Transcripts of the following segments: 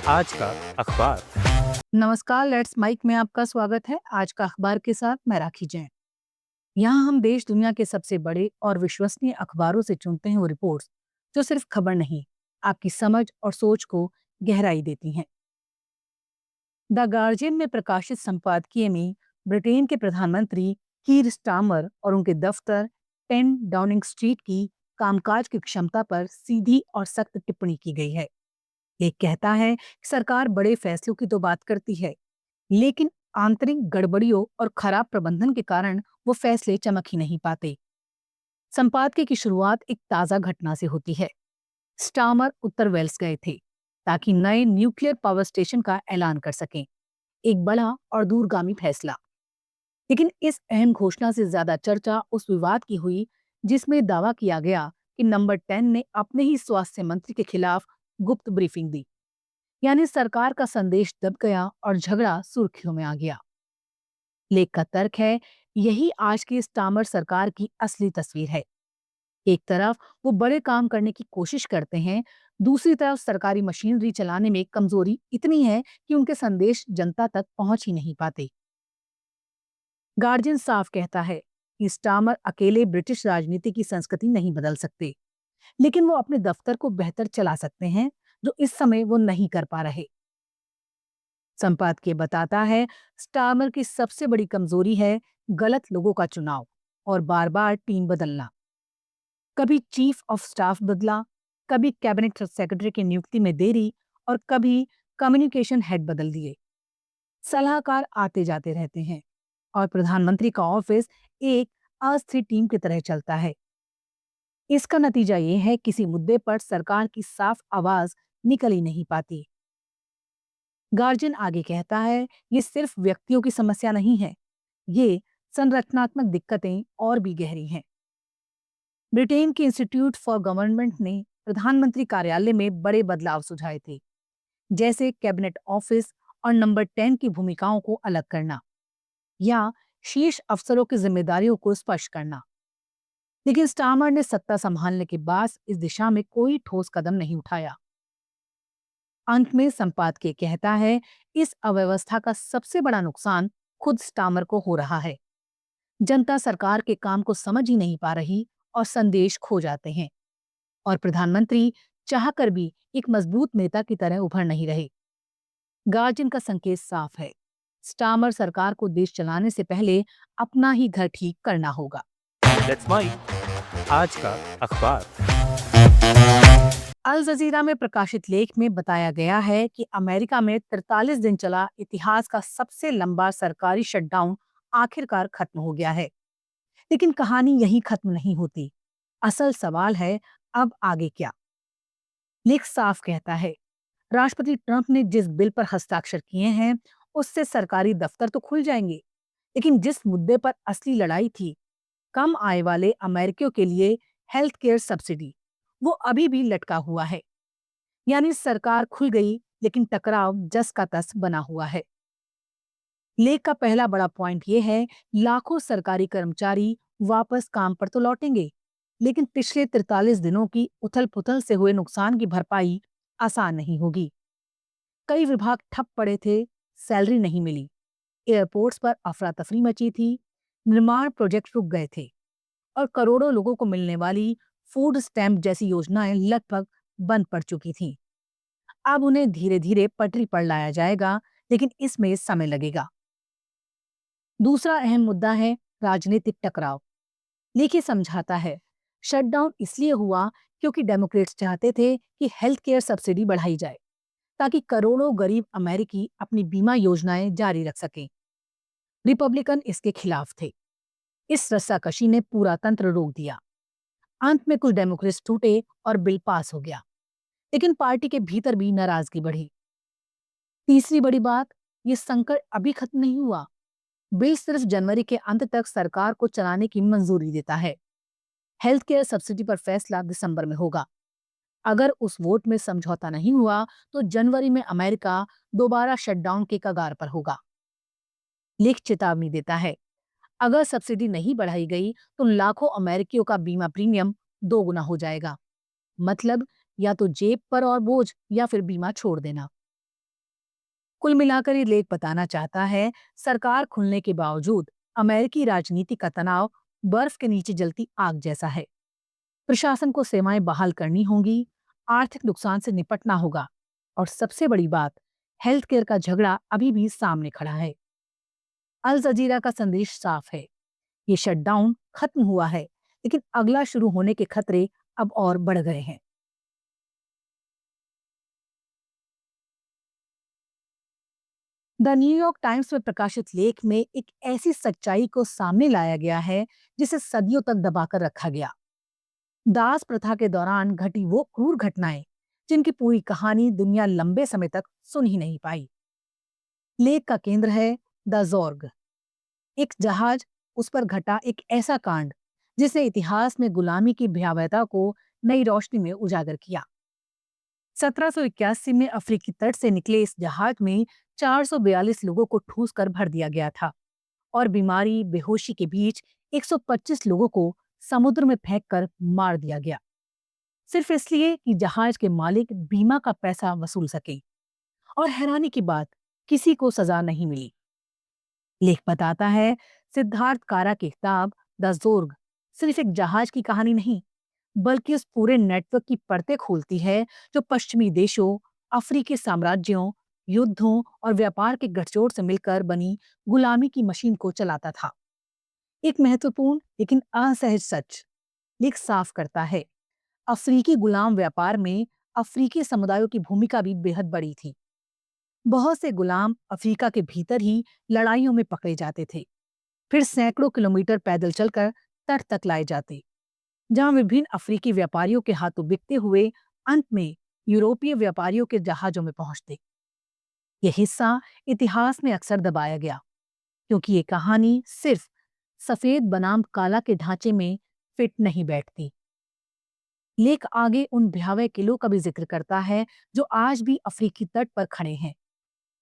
आज का अखबार। नमस्कार, लेट्स माइक में आपका स्वागत है। आज का अखबार के साथ मैं राखी जैन। यहाँ हम देश दुनिया के सबसे बड़े और विश्वसनीय अखबारों से चुनते हैं वो रिपोर्ट्स जो सिर्फ खबर नहीं, आपकी समझ और सोच को गहराई देती हैं। द गार्जियन में प्रकाशित संपादकीय में ब्रिटेन के प्रधानमंत्री कीर स्टामर और उनके दफ्तर 10 डाउनिंग स्ट्रीट की कामकाज की क्षमता पर सीधी और सख्त टिप्पणी की गई है। ये कहता है कि सरकार बड़े फैसलों की तो बात करती है, लेकिन आंतरिक गड़बड़ियों और खराब प्रबंधन के कारण वो फैसले चमक ही नहीं पाते। संपादकीय की शुरुआत एक ताजा घटना से होती है। स्टामर उत्तर वेल्स गए थे ताकि नए न्यूक्लियर पावर स्टेशन का ऐलान कर सकें, एक बड़ा और दूरगामी फैसला। लेकिन इस अहम घोषणा से ज्यादा चर्चा उस विवाद की हुई जिसमें दावा किया गया कि नंबर 10 ने अपने ही स्वास्थ्य मंत्री के खिलाफ गुप्त ब्रीफिंग दी। यानी सरकार का संदेश दब गया और झगड़ा सुर्खियों में आ गया। लेख का तर्क है, यही आज की स्टामर सरकार की असली तस्वीर है। एक तरफ वो बड़े काम करने की कोशिश करते हैं, दूसरी तरफ सरकारी मशीनरी चलाने में कमजोरी इतनी है कि उनके संदेश जनता तक पहुंच ही नहीं पाते। गार्जियन साफ कहता है कि स्टामर अकेले ब्रिटिश राजनीति की संस्कृति नहीं बदल सकते, लेकिन वो अपने दफ्तर को बेहतर चला सकते हैं, जो इस समय वो नहीं कर पा रहे। संपादकीय बताता है, स्टार्मर की सबसे बड़ी कमजोरी है गलत लोगों का चुनाव और बार बार टीम बदलना। कभी चीफ ऑफ स्टाफ बदला, कभी कैबिनेट सेक्रेटरी की नियुक्ति में देरी और कभी कम्युनिकेशन हेड बदल दिए। सलाहकार आते जाते रहते हैं और प्रधानमंत्री का ऑफिस एक अस्थिर टीम की तरह चलता है। इसका नतीजा ये है, किसी मुद्दे पर सरकार की साफ आवाज निकल ही नहीं पाती। गार्जियन आगे कहता है, ये सिर्फ व्यक्तियों की समस्या नहीं है, ये संरचनात्मक दिक्कतें और भी गहरी हैं। ब्रिटेन के इंस्टीट्यूट फॉर गवर्नमेंट ने प्रधानमंत्री कार्यालय में बड़े बदलाव सुझाए थे, जैसे कैबिनेट ऑफिस और नंबर 10 की भूमिकाओं को अलग करना या शीर्ष अफसरों की जिम्मेदारियों को स्पष्ट करना। लेकिन स्टार्मर ने सत्ता संभालने के बाद इस दिशा में कोई ठोस कदम नहीं उठाया। अंत में संपादकीय कहता है, इस अव्यवस्था का सबसे बड़ा नुकसान खुद स्टार्मर को हो रहा है। जनता सरकार के काम को समझ ही नहीं पा रही और संदेश खो जाते हैं, और प्रधानमंत्री चाहकर भी एक मजबूत नेता की तरह उभर नहीं रहे। गार्जियन का संकेत साफ है, स्टार्मर सरकार को देश चलाने से पहले अपना ही घर ठीक करना होगा। Let's mic. आज का अखबार। अल जजीरा में प्रकाशित लेख में बताया गया है कि अमेरिका में 43 दिन चला इतिहास का सबसे लंबा सरकारी शटडाउन आखिरकार खत्म हो गया है। लेकिन कहानी यहीं खत्म नहीं होती। असल सवाल है, अब आगे क्या? लेख साफ कहता है, राष्ट्रपति ट्रंप ने जिस बिल पर हस्ताक्षर किए हैं, उससे सरकारी दफ्तर तो खुल जाएंगे, लेकिन जिस मुद्दे पर असली लड़ाई थी, कम आय वाले अमेरिकियों के लिए हेल्थ केयर सब्सिडी, वो अभी भी लटका हुआ है। यानी सरकार खुल गई, लेकिन टकराव जस का तस बना हुआ है। लेख का पहला बड़ा पॉइंट यह है, लाखों सरकारी कर्मचारी वापस काम पर तो लौटेंगे, लेकिन पिछले 43 दिनों की उथल-पुथल से हुए नुकसान की भरपाई आसान नहीं होगी। कई विभाग ठप पड़े थे, सैलरी नहीं मिली, एयरपोर्ट्स पर अफरा-तफरी मची थी, निर्माण प्रोजेक्ट रुक गए थे और करोड़ों लोगों को मिलने वाली फूड स्टैम्प जैसी योजनाएं लगभग बंद पड़ चुकी थीं। अब उन्हें धीरे-धीरे पटरी पर लाया जाएगा, लेकिन इसमें समय लगेगा। दूसरा अहम मुद्दा है राजनीतिक टकराव। लेखी समझाता है, शटडाउन इसलिए हुआ क्योंकि डेमोक्रेट्स चाहते थे कि हेल्थ केयर सब्सिडी बढ़ाई जाए, ताकि करोड़ों गरीब अमेरिकी अपनी बीमा योजनाएं जारी रख सकें। रिपब्लिकन इसके खिलाफ थे। इस रस्साकशी ने पूरा तंत्र रोक दिया। अंत में कुछ डेमोक्रेट्स टूटे और बिल पास हो गया, लेकिन पार्टी के भीतर भी नाराजगी बढ़ी। तीसरी बड़ी बात, ये संकट अभी खत्म नहीं हुआ। बिल सिर्फ जनवरी के अंत तक सरकार को चलाने की मंजूरी देता है। हेल्थ केयर सब्सिडी पर फैसला दिसंबर में होगा। अगर उस वोट में समझौता नहीं हुआ, तो जनवरी में अमेरिका दोबारा शटडाउन के कगार पर होगा। लेख चेतावनी देता है, अगर सब्सिडी नहीं बढ़ाई गई, तो लाखों अमेरिकियों का बीमा प्रीमियम दोगुना हो जाएगा। मतलब, या तो जेब पर और बोझ या फिर बीमा छोड़ देना। कुल मिलाकर ये लेख बताना चाहता है, सरकार खुलने के बावजूद अमेरिकी राजनीति का तनाव बर्फ के नीचे जलती आग जैसा है। प्रशासन को सेवाएं बहाल करनी होंगी, आर्थिक नुकसान से निपटना होगा और सबसे बड़ी बात, हेल्थ केयर का झगड़ा अभी भी सामने खड़ा है। अल जजीरा का संदेश साफ है, ये शटडाउन खत्म हुआ है, लेकिन अगला शुरू होने के खतरे अब और बढ़ गए हैं। द न्यूयॉर्क टाइम्स में प्रकाशित लेख में एक ऐसी सच्चाई को सामने लाया गया है जिसे सदियों तक दबाकर रखा गया। दास प्रथा के दौरान घटी वो क्रूर घटनाएं जिनकी पूरी कहानी दुनिया लंबे समय तक सुन ही नहीं पाई। लेख का केंद्र है द जोर्ग, एक जहाज, उस पर घटा एक ऐसा कांड जिसने इतिहास में गुलामी की भयावहता को नई रोशनी में उजागर किया। 1781 में अफ्रीकी तट से निकले इस जहाज में 442 लोगों को ठूस कर भर दिया गया था और बीमारी बेहोशी के बीच 125 लोगों को समुद्र में फेंककर मार दिया गया, सिर्फ इसलिए कि जहाज के मालिक बीमा का पैसा वसूल सके। और हैरानी की बात, किसी को सजा नहीं मिली। लेख बताता है, सिद्धार्थ कारा की किताब द जोर्ग सिर्फ एक जहाज की कहानी नहीं, बल्कि उस पूरे नेटवर्क की परतें खोलती है जो पश्चिमी देशों, अफ्रीकी साम्राज्यों, युद्धों और व्यापार के गठजोड़ से मिलकर बनी गुलामी की मशीन को चलाता था। एक महत्वपूर्ण लेकिन असहज सच लेख साफ करता है, अफ्रीकी गुलाम व्यापार में अफ्रीकी समुदायों की भूमिका भी बेहद बड़ी थी। बहुत से गुलाम अफ्रीका के भीतर ही लड़ाइयों में पकड़े जाते थे, फिर सैकड़ों किलोमीटर पैदल चलकर तट तक लाए जाते, जहां विभिन्न अफ्रीकी व्यापारियों के हाथों बिकते हुए अंत में यूरोपीय व्यापारियों के जहाजों में पहुंचते। यह हिस्सा इतिहास में अक्सर दबाया गया, क्योंकि ये कहानी सिर्फ सफेद बनाम काला के ढांचे में फिट नहीं बैठती। लेख आगे उन भयावह किलों का भी जिक्र करता है जो आज भी अफ्रीकी तट पर खड़े हैं,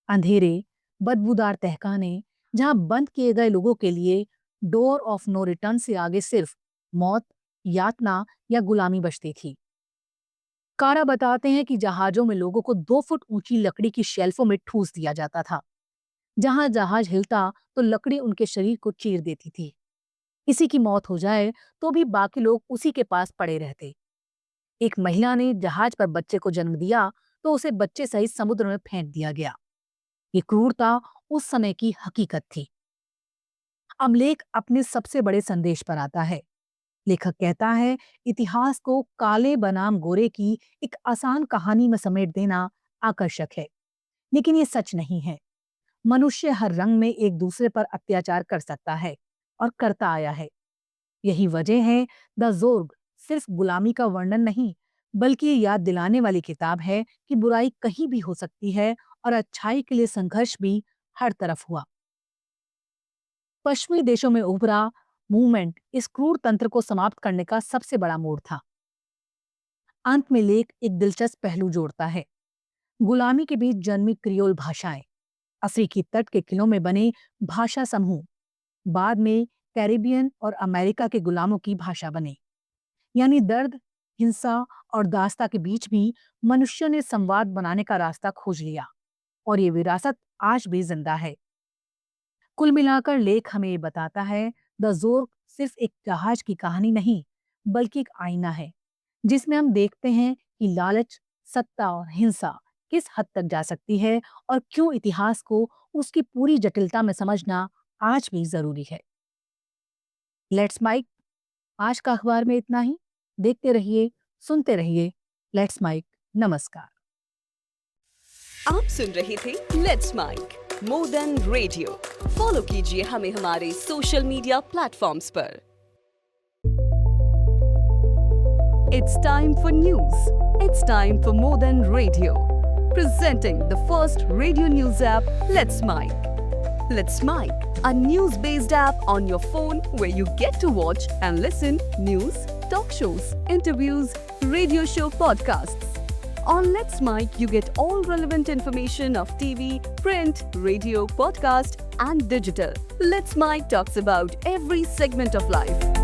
अंधेरे, बदबूदार तहखाने, जहां बंद किए गए लोगों के लिए डोर ऑफ नो रिटर्न से आगे सिर्फ मौत, यातना या गुलामी बचती थी। कारा बताते हैं कि जहाजों में लोगों को 2 फुट ऊंची लकड़ी की शेल्फों में ठूस दिया जाता था। जहां जहाज हिलता तो लकड़ी उनके शरीर को चीर देती थी। किसी की मौत हो जाए तो भी बाकी लोग उसी के पास पड़े रहते। एक महिला ने जहाज पर बच्चे को जन्म दिया तो उसे बच्चे सहित समुद्र में फेंक दिया गया। ये क्रूरता उस समय की हकीकत थी। अब लेख अपने सबसे बड़े संदेश पर आता है। लेखक कहता है, इतिहास को काले बनाम गोरे की एक आसान कहानी में समेट देना आकर्षक है, लेकिन ये सच नहीं है। मनुष्य हर रंग में एक दूसरे पर अत्याचार कर सकता है और करता आया है। यही वजह है द जोर्ग सिर्फ गुलामी का वर्णन नहीं, बल्कि ये याद दिलाने वाली किताब है कि बुराई कहीं भी हो सकती है और अच्छाई के लिए संघर्ष भी हर तरफ हुआ। पश्चिमी देशों में उभरा मूवमेंट इस क्रूर तंत्र को समाप्त करने का सबसे बड़ा मोड़ था। अंत में लेख एक दिलचस्प पहलू जोड़ता है, गुलामी के बीच जन्मी क्रियोल भाषाएं, अफ्रीकी तट के किलों में बने भाषा समूह बाद में कैरिबियन और अमेरिका के गुलामों की भाषा बने। यानी दर्द, हिंसा और दास्ता के बीच भी मनुष्यों ने संवाद बनाने का रास्ता खोज लिया और ये विरासत आज भी जिंदा है। कुल मिलाकर लेख हमें ये बताता है, द जोर्ग सिर्फ एक जहाज की कहानी नहीं, बल्कि एक आईना है जिसमें हम देखते हैं कि लालच, सत्ता और हिंसा किस हद तक जा सकती है और क्यों इतिहास को उसकी पूरी जटिलता में समझना आज भी जरूरी है। लेट्स माइक आज का अखबार में इतना ही। देखते रहिए, सुनते रहिए। Let's mic. नमस्कार। आप सुन रहे थे let's mic more than radio. Follow कीजिए हमें हमारे सोशल मीडिया प्लेटफॉर्म्स पर। It's time for news. It's time for more than radio. Presenting the first radio news app, Let's Mic. Let's Mic, a news-based app on your phone where you get to watch and listen news, talk shows, interviews, radio show podcasts. On Let's Mic, you get all relevant information of TV, print, radio, podcast, and digital. Let's Mic talks about every segment of life.